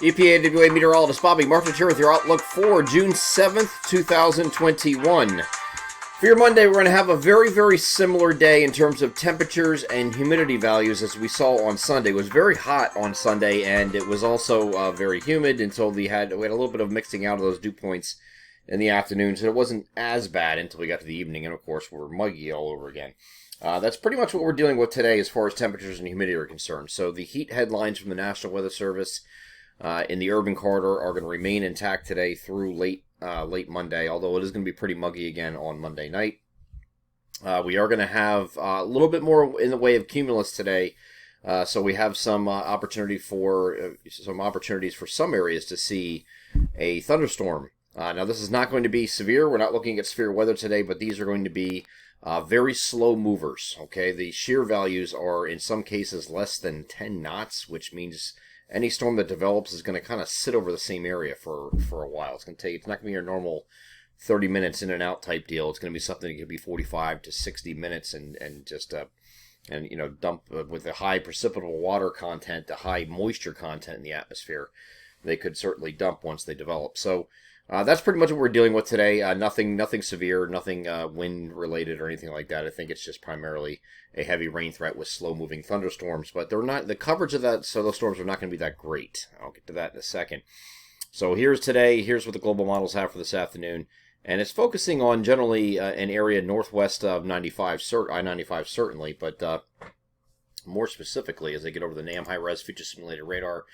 EPAWA meteorologist Bobby Martin here with your outlook for June 7th, 2021. For your Monday, we're going to have a very, very similar day in terms of temperatures and humidity values as we saw on Sunday. It was very hot on Sunday, and it was also very humid until we had a little bit of mixing out of those dew points in the afternoon, so it wasn't as bad until we got to the evening, and of course, we're muggy all over again. That's pretty much what we're dealing with today as far as temperatures and humidity are concerned. So the heat headlines from the National Weather Service in the urban corridor are going to remain intact today through late Monday, although it is going to be pretty muggy again on Monday night. We are going to have a little bit more in the way of cumulus today, so we have some opportunities for some areas to see a thunderstorm. Now, this is not going to be severe. We're not looking at severe weather today, but these are going to be very slow movers. Okay, the shear values are in some cases less than 10 knots, which means any storm that develops is going to kind of sit over the same area for a while. It's not going to be your normal 30 minutes in and out type deal. It's going to be something that could be 45 to 60 minutes and just dump with the high precipitable water content, the high moisture content in the atmosphere. They could certainly dump once they develop. So that's pretty much what we're dealing with today. Nothing severe, nothing wind related or anything like that. I think it's just primarily a heavy rain threat with slow moving thunderstorms, but they're not, the coverage of those storms are not going to be that great. I'll get to that in a second. So here's today. Here's what the global models have for this afternoon, and it's focusing on generally an area northwest of I-95 certainly, but more specifically as they get over the NAM high-res future simulated radar.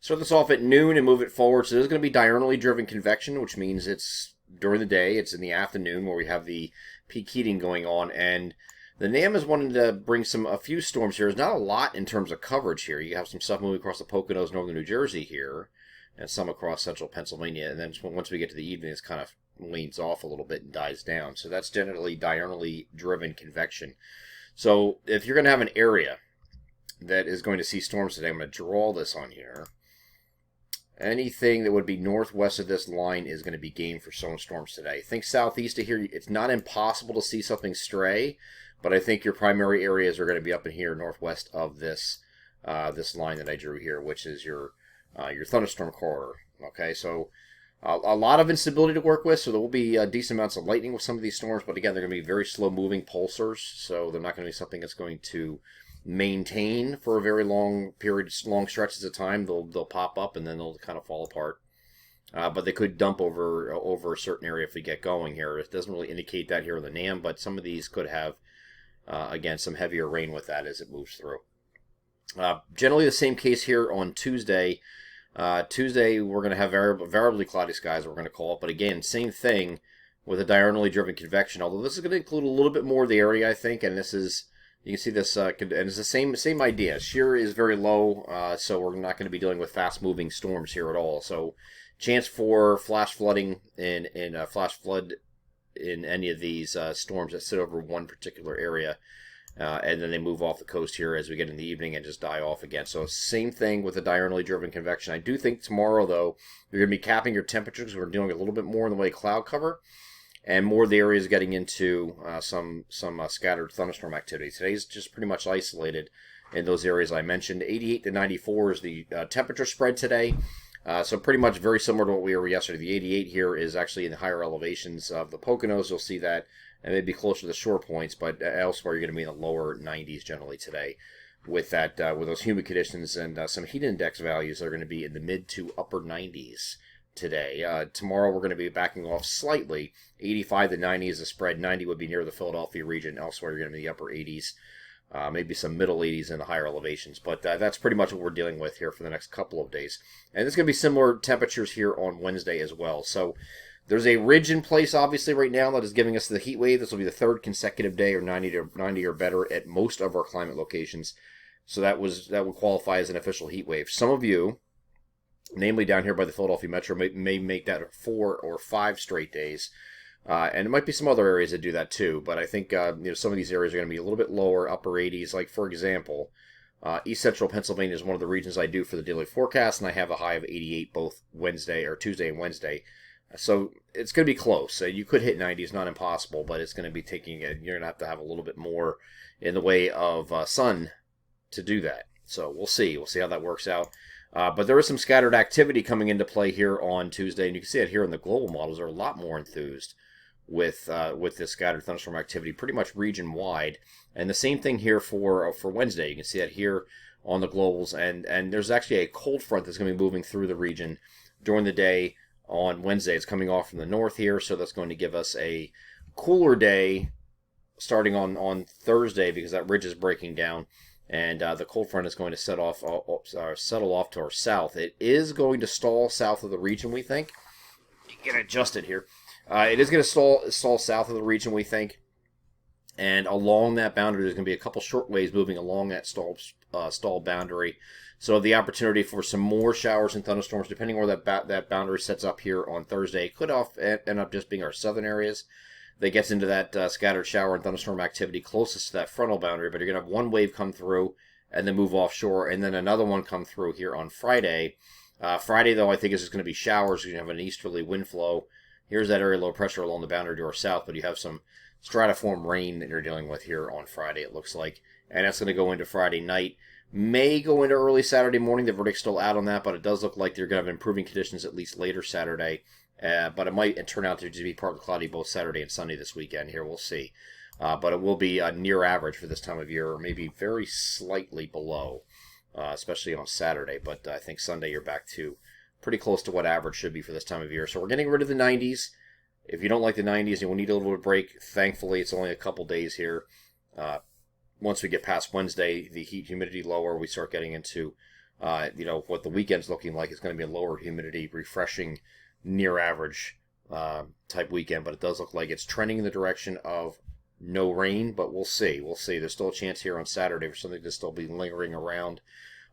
Start this off at noon and move it forward. So there's going to be diurnally driven convection, which means it's during the day. It's in the afternoon where we have the peak heating going on. And the NAM is wanting to bring a few storms here. There's not a lot in terms of coverage here. You have some stuff moving across the Poconos, northern New Jersey here, and some across central Pennsylvania. And then once we get to the evening, it kind of leans off a little bit and dies down. So that's generally diurnally driven convection. So if you're going to have an area that is going to see storms today, I'm going to draw this on here. Anything that would be northwest of this line is going to be game for some storms today. Think southeast of here, it's not impossible to see something stray, but I think your primary areas are going to be up in here northwest of this this line that I drew here, which is your thunderstorm corridor. Okay, so a lot of instability to work with, so there will be decent amounts of lightning with some of these storms, but again, they're going to be very slow-moving pulsars, so they're not going to be something that's going to maintain for a very long stretches of time. They'll pop up and then they'll kind of fall apart. But they could dump over a certain area if we get going here. It doesn't really indicate that here in the NAM, but some of these could have, again, some heavier rain with that as it moves through. Generally the same case here on Tuesday. Tuesday we're going to have variably cloudy skies, we're going to call it. But again, same thing with a diurnally driven convection, although this is going to include a little bit more of the area, I think, and this is... You can see this, and it's the same idea. Shear is very low, so we're not going to be dealing with fast-moving storms here at all. So, chance for flash flooding in any of these storms that sit over one particular area, and then they move off the coast here as we get in the evening and just die off again. So, same thing with the diurnally driven convection. I do think tomorrow, though, you're going to be capping your temperatures because we're dealing a little bit more in the way of cloud cover. And more of the areas getting into some scattered thunderstorm activity. Today's just pretty much isolated in those areas I mentioned. 88 to 94 is the temperature spread today. So pretty much very similar to what we were yesterday. The 88 here is actually in the higher elevations of the Poconos. You'll see that, and maybe closer to the shore points, but elsewhere you're going to be in the lower 90s generally today. With that, with those humid conditions and some heat index values that are going to be in the mid to upper 90s. Today. Tomorrow we're going to be backing off slightly. 85 to 90 is the spread. 90 would be near the Philadelphia region. Elsewhere you're going to be in the upper 80s. Maybe some middle 80s in the higher elevations. But that's pretty much what we're dealing with here for the next couple of days. And there's going to be similar temperatures here on Wednesday as well. So there's a ridge in place obviously right now that is giving us the heat wave. This will be the third consecutive day or 90 or better at most of our climate locations. So that would qualify as an official heat wave. Some of you, namely down here by the Philadelphia Metro, may make that 4 or 5 straight days. And it might be some other areas that do that too. But I think some of these areas are going to be a little bit lower, upper 80s. Like, for example, East Central Pennsylvania is one of the regions I do for the daily forecast, and I have a high of 88 both Tuesday and Wednesday. So it's going to be close. You could hit 90. It's not impossible, but it's going to be you're going to have a little bit more in the way of sun to do that. So we'll see. We'll see how that works out. But there is some scattered activity coming into play here on Tuesday, and you can see it here in the global models. They're a lot more enthused with this scattered thunderstorm activity, pretty much region wide. And the same thing here for Wednesday. You can see that here on the globals, and there's actually a cold front that's going to be moving through the region during the day on Wednesday. It's coming off from the north here, so that's going to give us a cooler day starting on Thursday because that ridge is breaking down. And the cold front is going to settle off to our south. It is going to stall south of the region, we think. You can adjust it here. It is going to stall south of the region, we think. And along that boundary, there's going to be a couple short waves moving along that stall boundary. So the opportunity for some more showers and thunderstorms, depending where that boundary sets up here on Thursday, could end up just being our southern areas. That gets into that scattered shower and thunderstorm activity closest to that frontal boundary, but you're going to have one wave come through and then move offshore, and then another one come through here on Friday. Friday, though, I think is just going to be showers. You're going to have an easterly wind flow. Here's that area low pressure along the boundary to our south, but you have some stratiform rain that you're dealing with here on Friday, it looks like. And that's going to go into Friday night. May go into early Saturday morning. The verdict's still out on that, but it does look like they're going to have improving conditions at least later Saturday. But it might turn out to just be partly cloudy both Saturday and Sunday this weekend. Here, we'll see. But it will be near average for this time of year, or maybe very slightly below, especially on Saturday. But I think Sunday you're back to pretty close to what average should be for this time of year. So we're getting rid of the 90s. If you don't like the 90s, you will need a little bit of break. Thankfully, it's only a couple days here. Once we get past Wednesday, the heat humidity lower, we start getting into what the weekend's looking like. It's going to be a lower humidity, refreshing, near average type weekend, but it does look like it's trending in the direction of no rain, but we'll see. There's still a chance here on Saturday for something to still be lingering around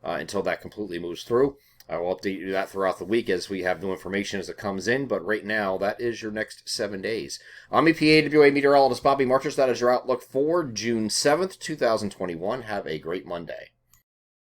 until that completely moves through. I will update you that throughout the week as we have new information as it comes in, but right now, that is your next 7 days. I'm EPAWA meteorologist Bobby Marchers. That is your outlook for June 7th, 2021. Have a great Monday.